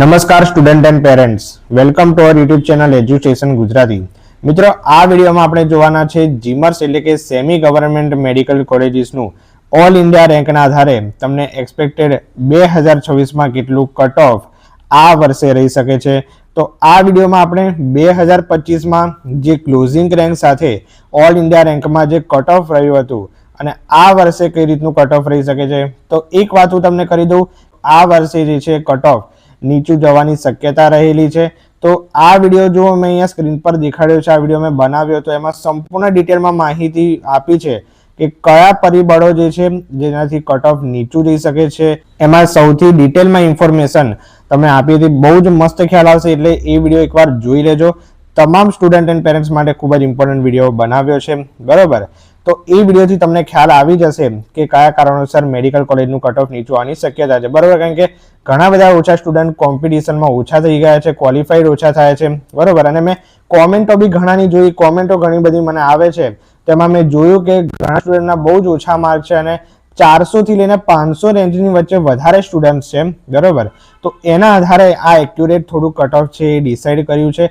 નમસ્કાર student and parents, welcome to our YouTube channel education Gujarati. મિત્રો, આ વિડીયોમાં આપણે જોવાના છે જીમર્સ એટલે કે સેમી ગવર્મેન્ટ મેડિકલ કોલેજીસનું ઓલ ઇન્ડિયા રેન્કના આધારે તમને એક્સપેક્ટેડ 2026માં કેટલું કટ ઓફ આ વર્ષે રહી શકે છે. તો આ વિડીયોમાં આપણે 2025માં જે ક્લોઝિંગ રેન્ક સાથે ઓલ ઇન્ડિયા રેન્કમાં જે કટ ઓફ રહ્યું હતું અને આ વર્ષે કઈ રીતનું કટ ઓફ રહી શકે છે, તો એક વાત હું તમને કરી દઉં, આ વર્ષે જે છે કટ ઓફ નીચું જવાની શક્યતા રહેલી છે. તો આ વિડીયો જો મેં અહીંયા સ્ક્રીન પર દેખાડ્યો છે, આ વિડીયો મેં બનાવ્યો તો એમાં સંપૂર્ણ ડિટેલમાં માહિતી આપી છે કે કયા પરિબળો જે છે જેનાથી કટ ઓફ નીચું જઈ શકે છે. એમાં સૌથી ડિટેલમાં ઇન્ફોર્મેશન તમે આપી હતી, બહુ જ મસ્ત ખ્યાલ આવશે, એટલે એ વિડીયો એકવાર જોઈ લેજો. તમામ સ્ટુડન્ટ એન્ડ પેરેન્ટ્સ માટે ખૂબ જ ઇમ્પોર્ટન્ટ વિડીયો બનાવ્યો છે, બરોબર. તો એ વિડીયોથી તમને ખ્યાલ આવી જશે કે કયા કારણોસર મેડિકલ કોલેજનું કટ ઓફ નીચું આવવાની શક્યતા છે, બરોબર. કારણ કે ઘણા બધા ઓછા સ્ટુડન્ટ કોમ્પિટિશનમાં ઓછા થઈ ગયા છે, ક્વોલિફાઈડ ઓછા થયા છે, બરોબર. અને મેં કોમેન્ટો બી ઘણાની જોઈ, કોમેન્ટો ઘણી બધી મને આવે છે, તેમાં મેં જોયું કે ઘણા સ્ટુડન્ટના બહુ જ ઓછા માર્ક છે અને 400 થી લઈને 500 રેન્જની વચ્ચે વધારે સ્ટુડન્ટ છે, બરોબર. તો એના આધારે આ એક્યુરેટ થોડું કટ ઓફ છે એ ડિસાઈડ કર્યું છે.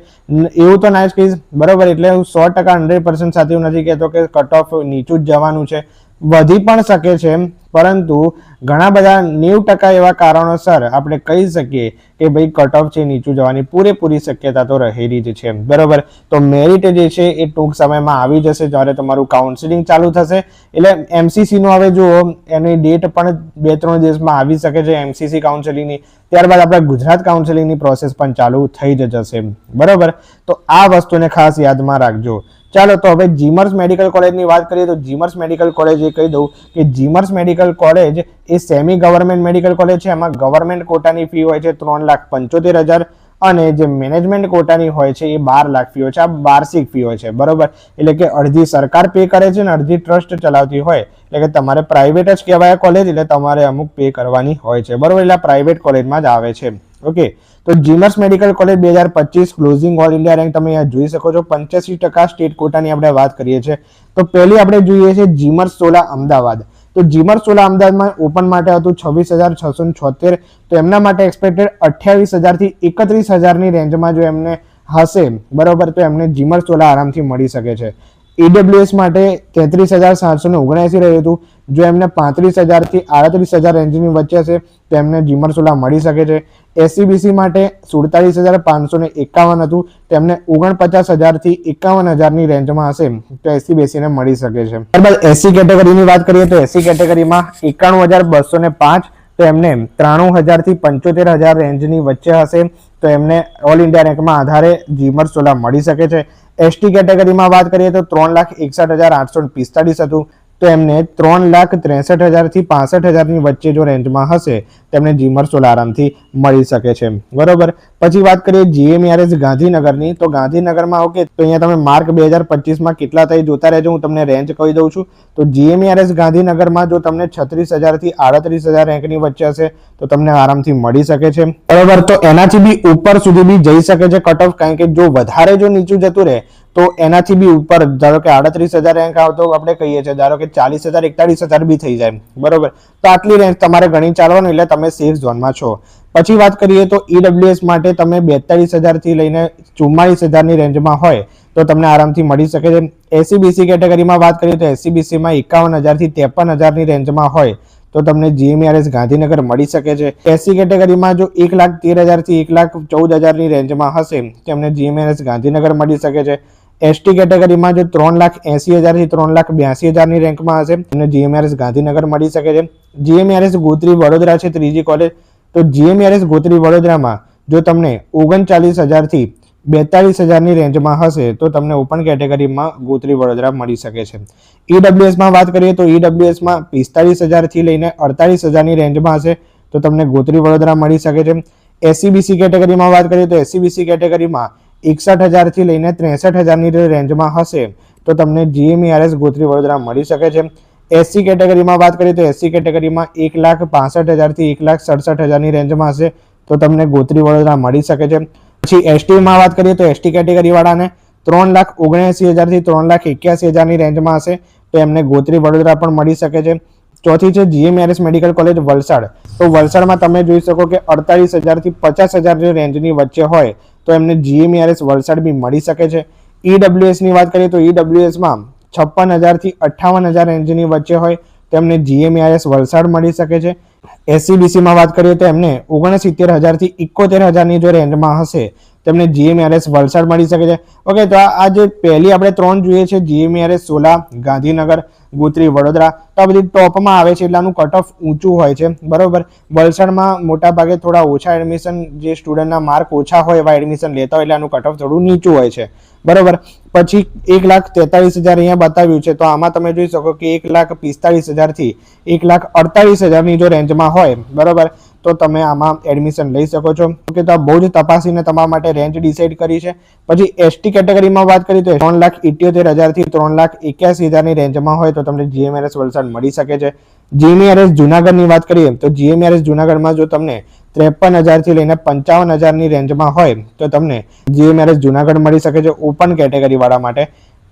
એવું તો ના જ કહીશ, બરોબર. એટલે હું 100% 100% સાથે એવું નથી કહેતો કે કટ ઓફ નીચું જ જવાનું છે, વધી પણ શકે છે, પરંતુ ઘણા બધા 90% એવા કારણોસર આપણે કહી શકીએ કે ભાઈ કટ ઓફ છે નીચું જવાની પૂરેપૂરી શક્યતા તો રહેલી જ છે, બરોબર. તો મેરિટ જે છે એ ટૂંક સમયમાં આવી જશે જ્યારે તમારું કાઉન્સિલિંગ ચાલુ થશે. એટલે એમસીસી નું હવે જુઓ, એની ડેટ પણ 2-3 દિવસમાં આવી શકે છે એમસીસી કાઉન્સિલિંગની. ત્યારબાદ આપણે ગુજરાત કાઉન્સિલિંગની પ્રોસેસ પણ ચાલુ થઈ જ જશે, બરોબર. તો આ વસ્તુને ખાસ યાદમાં રાખજો. ચાલો, તો હવે જીમર્સ મેડિકલ કોલેજની વાત કરીએ તો જીમર્સ મેડિકલ કોલેજ એ કહી દઉં કે જીમર્સ મેડિકલ કોલેજ એ સેમી ગવર્મેન્ટ મેડિકલ કોલેજ છે. એમાં ગવર્મેન્ટ કોટાની ફી હોય છે 3,75,000 અને જે મેનેજમેન્ટ કોટાની હોય છે એ 12 લાખ ફી હોય છે. આ વાર્ષિક ફી હોય છે, બરોબર. એટલે કે અડધી સરકાર પે કરે છે અને અડધી ટ્રસ્ટ ચલાવતી હોય, એટલે કે તમારે પ્રાઇવેટ જ કહેવાય કોલેજ, એટલે તમારે અમુક પે કરવાની હોય છે, બરોબર. એટલે પ્રાઇવેટ કોલેજમાં જ આવે છે, ઓકે. તો GMERS medical college 2025 closing all India rank તમે અહીંયા જોઈ શકો છો. 85% સ્ટેટ કોટાની આપણે વાત કરીએ છીએ. તો પહેલી આપણે જોઈએ છે જીમર્સ સોલા અમદાવાદ. તો જીમર્સ સોલા અમદાવાદમાં ઓપન માટે હતું 26,676. તો એમના માટે એક્સપેક્ટેડ 28,000 થી 31,000 રેન્જમાં જો એમને હશે, બરોબર, તો એમને જીમર્સ સોલા આરામથી મળી શકે છે. ઈડબ્લ્યુએસ માટે 33,779 રહ્યું હતું. જો એમને 35,000 થી 38,000 રેન્જની વચ્ચે હશે તો એમને જીમર્સ સોલા મળી શકે છે. એસસીબીસી માટે 47,551 હતું, તેમને 49,000 થી 51,000 રેન્જમાં હશે તો એસસીબીસી ને મળી શકે છે. ત્યારબાદ એસસી કેટેગરીની વાત કરીએ તો એસસી કેટેગરીમાં 91,205, તો એમને 93,000 થી 75,000 રેન્જની વચ્ચે હશે તો એમને ઓલ ઇન્ડિયા રેન્કમાં આધારે જીમર્સ સોલા મળી શકે છે. એસટી કેટેગરીમાં વાત કરીએ તો 3,61,845 હતું, તો એમને 3,63,000 થી 65,000 વચ્ચે જો રેન્જમાં હશે તેમને જીમર્સ સોલા આરામથી મળી શકે છે, બરોબર. પછી વાત કરીએ જીએમઆરએસ ગાંધીનગરની. તો ગાંધીનગરમાં ઓકે, તો અહીંયા તમે માર્ક 2025માં કેટલા થઈ જોતા રહેજો, હું તમને રેન્જ કહી દઉં છું. તો જીએમઆરએસ ગાંધીનગરમાં જો તમને 36,000 થી 38,000 રેન્કની વચ્ચે હશે તો તમને આરામથી મળી શકે છે, બરોબર. તો એનાથી બી ઉપર સુધી બી જઈ શકે છે કટ ઓફ, કારણ કે જો વધારે જો નીચું જતું રહે તો એનાથી બી ઉપર, ધારો કે 38,000 રેન્ક આવતો આપણે કહીએ છીએ, ધારો કે 40,000 41,000 બી થઈ જાય, બરોબર. તો આટલી રેન્જ તમારે ગણી ચાલવાનું, એટલે તમે સેફ ઝોનમાં છો. પછી વાત કરીએ તો ઈડબ્લ્યુએસ માટે તમે 42,000 થી લઈને 44,000 રેન્જમાં હોય તો તમને આરામથી મળી શકે છે. એસસીબીસી કેટેગરીમાં વાત કરીએ તો એસસીબીસીમાં 51,000 થી 53,000 રેન્જમાં હોય તો તમને જીએમઆરએસ ગાંધીનગર મળી શકે છે. એસસી કેટેગરીમાં જો 1,13,000 થી 1,14,000 રેન્જમાં હશે તેમને જીએમઆરએસ ગાંધીનગર મળી શકે છે. એસટી કેટેગરીમાં જો 3,80,000 થી 3,82,000 રેન્કમાં હશે તેમને જીએમઆરએસ ગાંધીનગર મળી શકે છે. જીએમઆરએસ ગોત્રી વડોદરા છે ત્રીજી કોલેજ. તો જીએમઆરએસ ગોત્રી વડોદરામાં જો તમને 39,000 થી 42,000 રેન્જમાં હશે તો તમને ઓપન કેટેગરીમાં ગોત્રી વડોદરા મળી શકે છે. ઈડબ્લ્યુએસમાં વાત કરીએ તો ઈડબ્લ્યુએસમાં 45,000 થી લઈને 48,000 રેન્જમાં હશે તો તમને ગોત્રી વડોદરા મળી શકે છે. એસસીબીસી કેટેગરીમાં વાત કરીએ તો એસસીબીસી કેટેગરીમાં 61,000 થી લઈને 63,000 રેન્જમાં હશે તો તમને જીએમઆરએસ ગોત્રી વડોદરા મળી શકે છે. એસસી કેટેગરીમાં વાત કરીએ તો એસસી કેટેગરીમાં 1,65,000 થી 1,67,000 રેન્જમાં હશે તો તમને ગોત્રી વડોદરા મળી શકે છે. પછી એસટીમાં વાત કરીએ તો એસટી કેટેગરી વાળાને 3,79,000 થી 3,81,000 રેન્જમાં હશે તો એમને ગોત્રી વડોદરા પણ મળી શકે છે. ચોથી છે જીએમઆરએસ મેડિકલ કોલેજ વલસાડ. તો વલસાડમાં તમે જોઈ શકો કે 48,000 થી 50,000 જે રેન્જની વચ્ચે હોય તો એમને જીએમઆરએસ વલસાડ બી મળી શકે છે. ઈડબ્લ્યુએસ ની વાત કરીએ તો ઈડબ્લ્યુએસમાં 56,000 થી 58,000 રેન્જની વચ્ચે હોય તો એમને જીએમઆરએસ વલસાડ મળી શકે છે. એસસીબીસીમાં વાત કરીએ તો એમને 69,000 થી 71,000 ની જો રેન્જમાં હશે તેમને જીએમઆરએસ વલસાડ મળી શકે છે. ઓકે, તો આ જે પહેલી આપણે 3 જોઈએ છે જીએમઆરએસ સોલા, ગાંધીનગર, ગોત્રી, વડોદરા, તો આ બધી ટોપમાં આવે છે એટલે આનું કટ ઓફ ઊંચું હોય છે. બરોબર, વલસાડમાં મોટા ભાગે થોડા ઓછા એડમિશન, જે સ્ટુડન્ટના માર્ક ઓછા હોય એવા એડમિશન લેતા હોય એટલે આનું કટ ઓફ થોડું નીચું હોય છે. બરોબર, પછી 1,43,000 અહીંયા બતાવ્યું છે તો આમાં તમે જોઈ શકો કે 1,45,000 થી 1,48,000 ની જો રેન્જમાં હોય બરોબર તો તમે આમાં એડમિશન લઈ શકો છો. ઓકે, તો આ બહુ જ તપાસીને તમારા માટે રેન્જ ડિસાઈડ કરી છે. પછી એસટી કેટેગરીમાં વાત કરીએ તો 3,78,000 થી 3,81,000 ની રેન્જમાં હોય તો તમને જીએમઆરએસ વલસાડ મળી શકે છે. જીએમઆરએસ જુનાગઢની વાત કરીએ તો જીએમઆરએસ જુનાગઢમાં જો તમને 53,000 થી લઈને 55,000 ની રેન્જમાં હોય તો તમને જીએમઆરએસ જુનાગઢ મળી શકે છે ઓપન કેટેગરી વાળા માટે.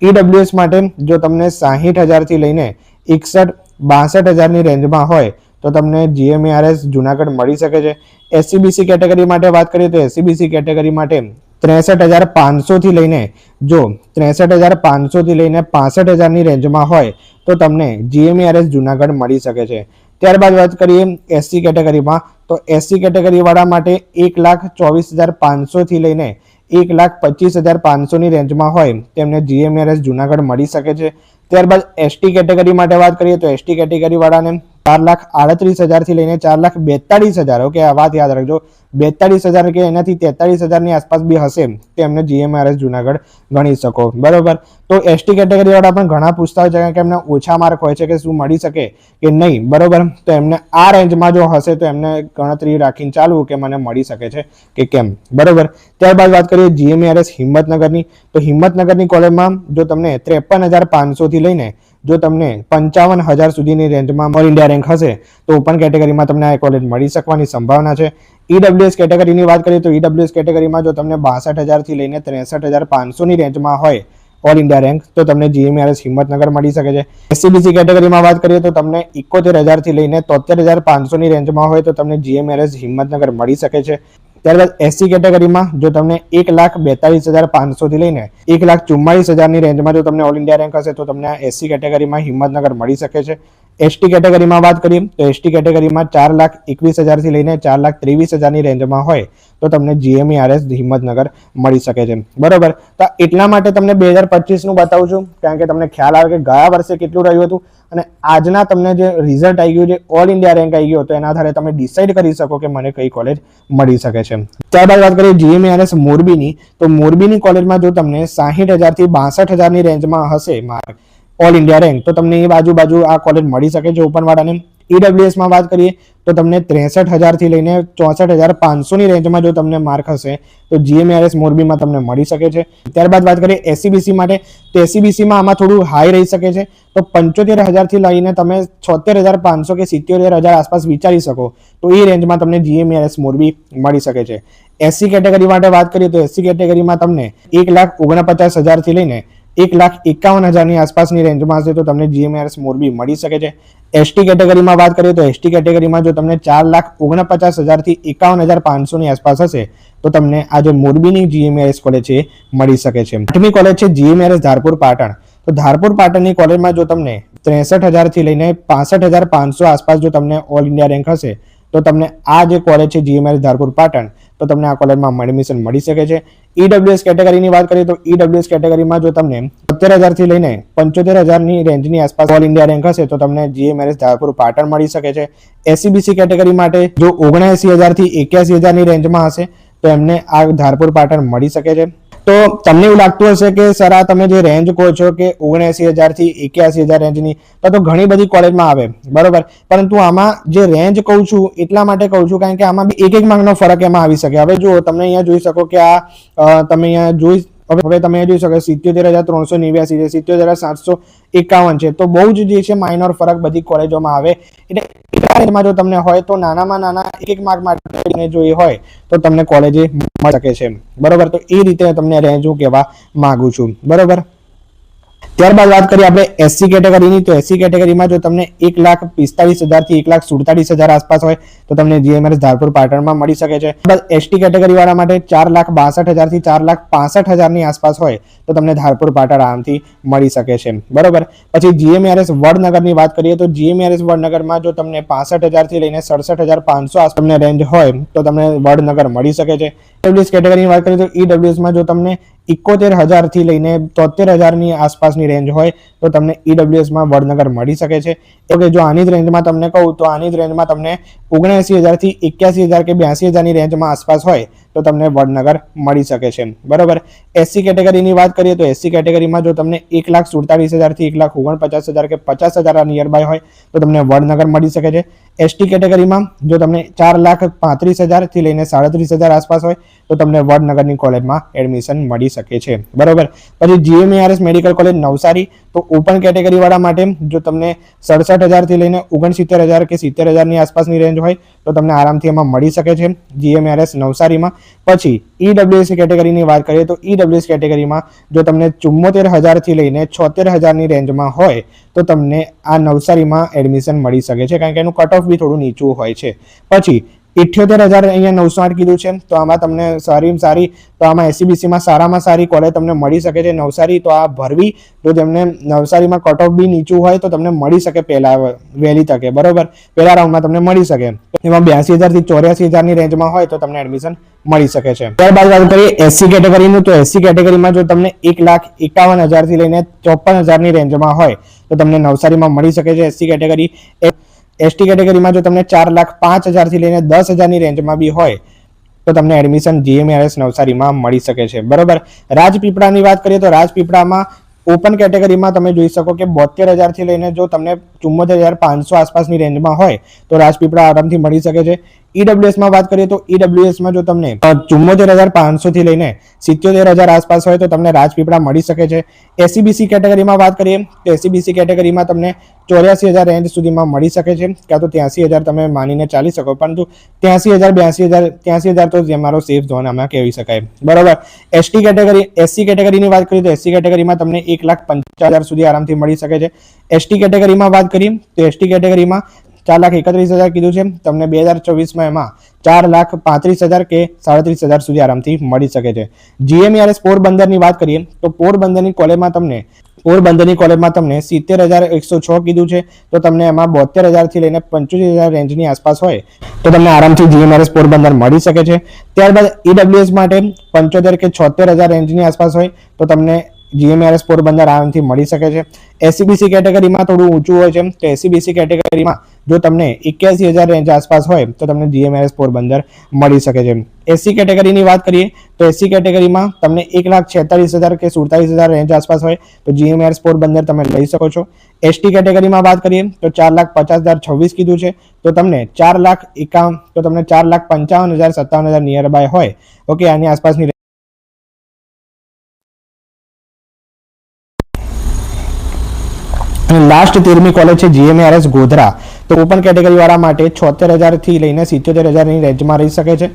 ઈડબ્લ્યુએસ માટે જો તમને 60,000 થી લઈને 61,62,000 ની રેન્જમાં હોય તો તમને જીએમઆરએસ જુનાગઢ મળી શકે છે. એસસીબીસી કેટેગરી માટે વાત કરીએ તો એસસીબીસી કેટેગરી માટે 63,500 થી લઈને 65,000 ની રેન્જમાં હોય તો તમને જીએમઆરએસ જુનાગઢ મળી શકે છે. ત્યારબાદ વાત કરીએ એસસી કેટેગરીમાં તો એસસી કેટેગરી વાળા માટે 1,24,500 થી લઈને 1,25,500 ની રેન્જમાં હોય તેમને જીએમઆરએસ જુનાગઢ મળી શકે છે. ત્યારબાદ એસટી કેટેગરી માટે વાત કરીએ તો એસટી કેટેગરી વાળાને 4,38,000 થી લઈને 4,42,000, ઓકે આ વાત યાદ રાખજો, 42,000 કે એનાથી 43,000 ની આસપાસ બી હશે તો એમને જીએમઆરએસ જુનાગઢ ગણી શકો. બરોબર, તો એસટી કેટેગરી વાળા પણ ઘણા પૂછતા હોય છે કે એમને ઓછા માર્ક હોય છે કે શું મળી શકે કે નહીં. બરોબર, તો એમને આ રેન્જમાં જો હશે તો એમને ગણતરી રાખીને ચાલવું કે મને મળી શકે છે કે કેમ. બરોબર, ત્યારબાદ વાત કરીએ જીએમઆરએસ હિંમતનગરની તો હિંમતનગરની કોલેજમાં જો તમને 53,500 થી લઈને જો તમને 55,000 સુધીની રેન્જમાં ઓલ ઇન્ડિયા રેન્ક હશે તો ઓપન કેટેગરીમાં તમને આ કોલેજ મળી શકવાની સંભાવના છે. ઈડબ્લ્યુએસ કેટેગરીની વાત કરીએ તો ઈડબ્લ્યુએસ કેટેગરીમાં જો તમને 62,000 થી લઈને 63,500 ની રેન્જમાં હોય ઓલ ઇન્ડિયા રેન્ક તો તમને જીએમઆરએસ હિંમતનગર મળી શકે છે. એસસીબીસી કેટેગરીમાં વાત કરીએ તો તમને 71,000 થી લઈને 73,500 ની રેન્જમાં હોય તો તમને જીએમઆરએસ હિંમતનગર મળી શકે છે. ત્યારબાદ એસસી કેટેગરીમાં જો તમને 1,42,500 થી લઈને 1,44,000 ની રેન્જમાં જો તમને ઓલ ઇન્ડિયા રેન્ક હશે તો તમને એસસી કેટેગરીમાં હિંમતનગર મળી શકે છે. એસટી કેટેગરીમાં વાત કરીએ તો એસટી કેટેગરીમાં 4,21,000 થી લઈને 4,23,000 ની રેન્જમાં હોય તો તમને જીએમઆરએસ હિંમતનગર મળી શકે છે. બરોબર, તો એટલા માટે તમને 2025 નું બતાવું છું કારણ કે તમને ખ્યાલ આવે કે ગયા વર્ષે કેટલું રહ્યું હતું અને આજના તમને જે રિઝલ્ટ આવી ગયું, જે ઓલ ઇન્ડિયા રેન્ક આવી ગયો તો એના આધારે તમે ડિસાઈડ કરી શકો કે મને કઈ કોલેજ મળી શકે છે. ત્યારબાદ વાત કરીએ જીએમઆરએસ મોરબીની તો મોરબીની કોલેજમાં જો તમને 60,000 થી 62,000 ની રેન્જમાં હશે માર્ક ઓલ ઇન્ડિયા રેન્ક તો તમને એ બાજુ આ કોલેજ મળી શકે છે ઓપન વાળાને. ઈડબ્લ્યુએસમાં વાત કરીએ તો તમને 63,000 થી લઈને 64,500 ની રેન્જમાં જો તમને માર્ક હશે તો જીએમઆરએસ મોરબીમાં તમને મળી શકે છે. ત્યારબાદ વાત કરીએ એસસીબીસી માટે તો એસસીબીસીમાં આમાં થોડું હાઈ રહી શકે છે તો 75,000 થી લઈને તમે 76,500 કે 77,000 આસપાસ વિચારી શકો તો એ રેન્જમાં તમને જીએમઆરએસ મોરબી મળી શકે છે. એસસી કેટેગરી માટે વાત કરીએ તો એસસી કેટેગરીમાં તમને 1,49,000 થી લઈને 1,51,000 ની આસપાસની રેન્જમાં હશે તો તમને જીએમઆરએસ મોરબી મળી શકે છે. એસટી કેટેગરીમાં વાત કરીએ તો એસટી કેટેગરીમાં જો તમને 4,49,000 થી 51,500 ની આસપાસ હશે તો તમને આ જે મોરબીની જીએમઆરએસ કોલેજ છે મળી શકે છે. 8મી કોલેજ છે જીએમઆરએસ ધારપુર પાટણ તો ધારપુર પાટણની કોલેજમાં જો તમને 63,000 થી લઈને 65,500 આસપાસ જો તમને ઓલ ઇન્ડિયા રેન્ક હશે તો તમને આ જે કોલેજ છે જીએમઆરએસ ધારપુર પાટણ તો તમને આ કોલેજમાં એડમિશન મળી શકે છે. ઈડબ્લ્યુએસ કેટેગરીની વાત કરીએ તો ઈડબ્લ્યુએસ કેટેગરીમાં જો તમને 70,000 થી લઈને 75,000 ની રેન્જની આસપાસ ઓલ ઇન્ડિયા રેન્ક હશે તો તમને જીએમઆરએસ ધારપુર પાટણ મળી શકે છે. એસસીબીસી કેટેગરી માટે જો 79,000 થી 81,000 ની રેન્જમાં હશે તો એમને આ ધારપુર પાટણ મળી શકે છે. તો તમને એવું લાગતું હશે કે સર આ તમે જે રેન્જ કહો છો કે 79,000 થી 81,000 રેન્જની તો ઘણી બધી કોલેજમાં આવે બરોબર, પરંતુ આમાં જે રેન્જ કહું છું એટલા માટે કહું છું કારણ કે આમાં બી એક માર્કનો ફરક એમાં આવી શકે. હવે જો તમે અહીંયા જોઈ શકો કે આ તમે અહીંયા જોઈ હવે તમે જોઈ શકો 77,389 છે, 77,751 છે, તો બહુ જ જે છે માઇનોર ફરક બધી કોલેજોમાં આવે. એટલે જો તમને હોય તો નાનામાં નાના એક માર્ક માટે જોઈએ હોય તો તમને કોલેજે મળી શકે છે. બરોબર, તો એ રીતે તમને રેન્જ હું કહેવા માંગુ છું. બરોબર, ત્યારબાદ વાત કરીએ આપણે એસસી કેટેગરીની, તો એસસી કેટેગરીમાં જો તમને 1,45,000 થી 1,47,000 આસપાસ હોય તો તમને જીએમઆરએસ ધારપુર પાટણમાં મળી શકે છે. એસટી કેટેગરી વાળા માટે 4,62,000 થી 4,65,000 ની આસપાસ હોય તો તમને ધારપુર પાટણ આરામથી મળી શકે છે. બરોબર. પછી જીએમઆરએસ વડનગરની વાત કરીએ તો જીએમઆરએસ વડનગરમાં જો તમને 65,000 થી લઈને 67,500 આસપાસ તમને રેન્જ હોય તો તમને વડનગર મળી શકે છે. ઈડબ્લ્યુએસ કેટેગરીની વાત કરીએ તો ઈડબ્લ્યુએસમાં જો તમને 71,000 થી લઈને 73,000 ની આસપાસની રેન્જ હોય તો તમને ઈડબ્લ્યુએસમાં વડનગર મળી શકે છે. ઓકે, જો આની જ રેન્જમાં તમને કહું તો આની જ રેન્જમાં તમને 79,000 થી 81,000 કે 82,000 ની રેન્જમાં આસપાસ હોય તો તમને વડનગર મળી શકે છે. બરોબર. એસસી કેટેગરીની વાત કરીએ તો એસસી કેટેગરીમાં જો તમને 1,47,000 થી 1,49,000 કે 50,000 નિયર બાય હોય તો તમને વડનગર મળી શકે છે. એસટી કેટેગરીમાં જો તમને 4,35,000 થી લઈને 37,000 આસપાસ હોય તો તમને વડનગરની કોલેજમાં એડમિશન મળી શકે છે. બરોબર. પછી જીએમઆરએસ મેડિકલ કોલેજ નવસારી, તો ઓપન કેટેગરી વાળા માટે જો તમને 67,000 થી લઈને 69,000 કે 70,000 ની આસપાસની રેન્જ હોય તો તમને આરામથી એમાં મળી શકે છે જીએમઆરએસ નવસારીમાં. પછી ઈડબ્લ્યુએસ કેટેગરીની વાત કરીએ તો ઈડબ્લ્યુએસ કેટેગરીમાં જો તમને 74,000 થી લઈને 76,000 ની રેન્જમાં હોય તો તમને આ નવસારીમાં એડમિશન મળી શકે છે, કારણ કે એનું કટ ઓફ બી થોડું નીચું હોય છે. પછી 78,000 અહીંયા 908 કીધું છે, તો આમાં તમને સારી તો આમાં એસસીબીસીમાં સારામાં સારી કોલેજ તમને મળી શકે છે નવસારી. તો આ ભરવી, જો તેમને નવસારીમાં કટ ઓફ બી નીચું હોય તો તમને મળી શકે પહેલા વહેલી તકે. બરોબર. પહેલા રાઉન્ડમાં તમને મળી શકે. એમાં 82,000 થી 84,000 ની રેન્જમાં હોય તો તમને એડમિશન મળી શકે છે. ત્યારબાદ વાત કરીએ એસસી કેટેગરીનું, તો એસસી કેટેગરીમાં જો તમને 1,51,000 થી લઈને 54,000 ની રેન્જમાં હોય તો તમને નવસારીમાં મળી શકે છે એસસી કેટેગરી. એસટી કેટેગરીમાં જો તમને 4,05,000 થી લઈને 10,000 ની રેન્જમાં બી હોય તો તમને એડમિશન જીએમઆરએસ નવસારીમાં મળી શકે છે. બરોબર. રાજપીપળાની વાત કરીએ તો રાજપીપળામાં ઓપન કેટેગરીમાં તમે જોઈ શકો કે 72,000 થી લઈને જો તમને 74,500 આસપાસની રેન્જમાં હોય તો રાજપીપળા આરામથી મળી શકે છે. ઈડબ્લ્યુએસમાં વાત કરીએ તો ઈડબ્લ્યુએસમાં જો તમને 74,500 થી લઈને 77,000 આસપાસ હોય તો તમને રાજપીપળા મળી શકે છે. એસસીબીસી કેટેગરીમાં વાત કરીએ તો એસસીબીસી કેટેગરીમાં તમને 84,000 રેન્જ સુધીમાં મળી શકે છે, કાં તો 83,000 તમે માનીને ચાલી શકો, પરંતુ 83,000 તો અમારો સેફ ઝોન આમાં કહેવી શકાય. બરોબર. એસસી કેટેગરીની વાત કરીએ તો એસસી કેટેગરીમાં તમને 1,50,000 સુધી આરામથી મળી શકે છે. એસટી કેટેગરીમાં વાત કરીએ તો એસટી કેટેગરીમાં 4,31,000 કીધું છે, તમને 2024માં એમાં 4,35,000 કે 37,000 સુધી આરામથી મળી શકે છે. જીએમઆરએસ પોરબંદરની વાત કરીએ તો પોરબંદરની કોલેજમાં તમને 70,106 કીધું છે, તો તમને એમાં 72,000 થી લઈને 75,000 રેન્જની આસપાસ હોય તો તમને આરામથી જીએમઆરએસ પોરબંદર મળી શકે છે. ત્યારબાદ ઈડબ્લ્યુએસ માટે 75 કે 76,000 રેન્જની આસપાસ હોય તો તમને જીએમઆરએસ પોરબંદર આરામથી મળી શકે છે. એસસીબીસી કેટેગરીમાં થોડું ઊંચું હોય છે, તો એસસીબીસી કેટેગરીમાં જો તમને 81,000 રેન્જ આસપાસ હોય તો તમને જીએમઆરએસ પોરબંદર મળી શકે છે. એસસી કેટેગરીની વાત કરીએ તો એસસી કેટેગરીમાં તમને 1,46,000 કે 47,000 રેન્જ આસપાસ હોય તો જીએમઆરએસ પોરબંદર તમે લઈ શકો છો. એસટી કેટેગરીમાં વાત કરીએ તો 4,50,026 કીધું છે, તો તમને 4,55,000 57,000 નિયર બાય હોય. ઓકે, આની આસપાસની લાસ્ટ 13મી કોલેજ છે જીએમઆરએસ ગોધરા, તો ઓપન કેટેગરી વાળા માટે 76,000 થી લઈને 77,000 ની રેન્જમાં રહી શકે છે.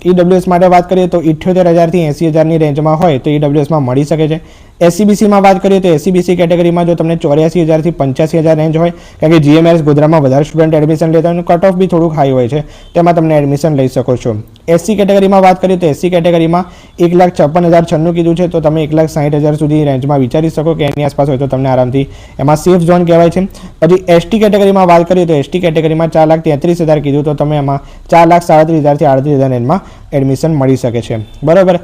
ઈડબ્લ્યુએસ માટે વાત કરીએ તો 78,000 થી 80,000 ની રેન્જમાં હોય તો ઈડબ્લ્યુએસમાં મળી શકે છે. એસસીબીસીમાં વાત કરીએ તો એસસીબીસી કેટેગરીમાં જો તમને 84,000 થી 85,000 રેન્જ હોય, કારણ કે જીએમઆરએસ ગોધરામાં વધારે સ્ટુડન્ટ એડમિશન લેતા હોય, કટ ઓફ બી થોડુંક હાઈ હોય છે, તેમાં તમને એડમિશન લઈ શકો છો. એસસી કેટેગરીમાં વાત કરીએ તો એસસી કેટેગરીમાં 1,56,096 કીધું છે, તો તમે 1,60,000 સુધી રેન્જમાં વિચારી શકો કે એની આસપાસ હોય તો તમને આરામથી એમાં સેફ ઝોન કહેવાય છે. પછી એસટી કેટેગરીમાં વાત કરીએ તો એસટી કેટેગરીમાં 4,33,000 કીધું, તો તમે એમાં 4,37,000 થી 38,000 રેન્જમાં એડમિશન મળી શકે છે. બરોબર.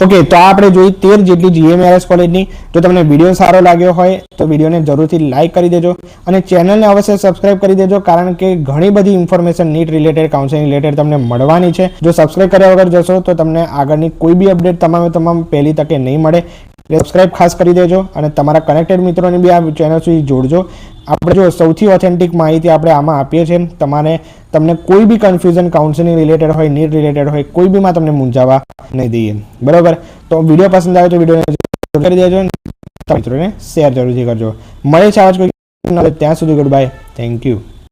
ઓકે, તો આપણે જોઈ 13 જેટલી જીએમઆરએસ કોલેજની. જો તમને વિડીયો સારો લાગ્યો હોય તો વિડીયોને જરૂરથી લાઇક કરી દેજો અને ચેનલને અવશ્ય સબસ્ક્રાઇબ કરી દેજો, કારણ કે ઘણી બધી information NEET related, counselling related તમને મળવાની છે. જો સબસ્ક્રાઇબ કર્યા વગર જશો તો તમને આગળની કોઈ બી અપડેટ તમામ પહેલી તકે નહીં મળે. સબસ્ક્રાઇબ ખાસ કરી દેજો અને તમારા કનેક્ટેડ મિત્રોને બી આ ચેનલ સુધી જોડજો. આપણે જો સૌથી ઓથેન્ટિક માહિતી આપણે આમાં આપીએ છીએ. તમને કોઈ બી કન્ફ્યુઝન કાઉન્સેલિંગ રિલેટેડ હોય, નીટ રિલેટેડ હોય, કોઈ બીમાં તમને મૂંઝાવા નહીં દઈએ. બરોબર. તો વિડીયો પસંદ આવે તો વિડીયોને કરી દેજો, મિત્રોને શેર જરૂરથી કરજો. મળે છે આવા જ કોઈ, ત્યાં સુધી ગુડ બાય, થેન્ક યુ.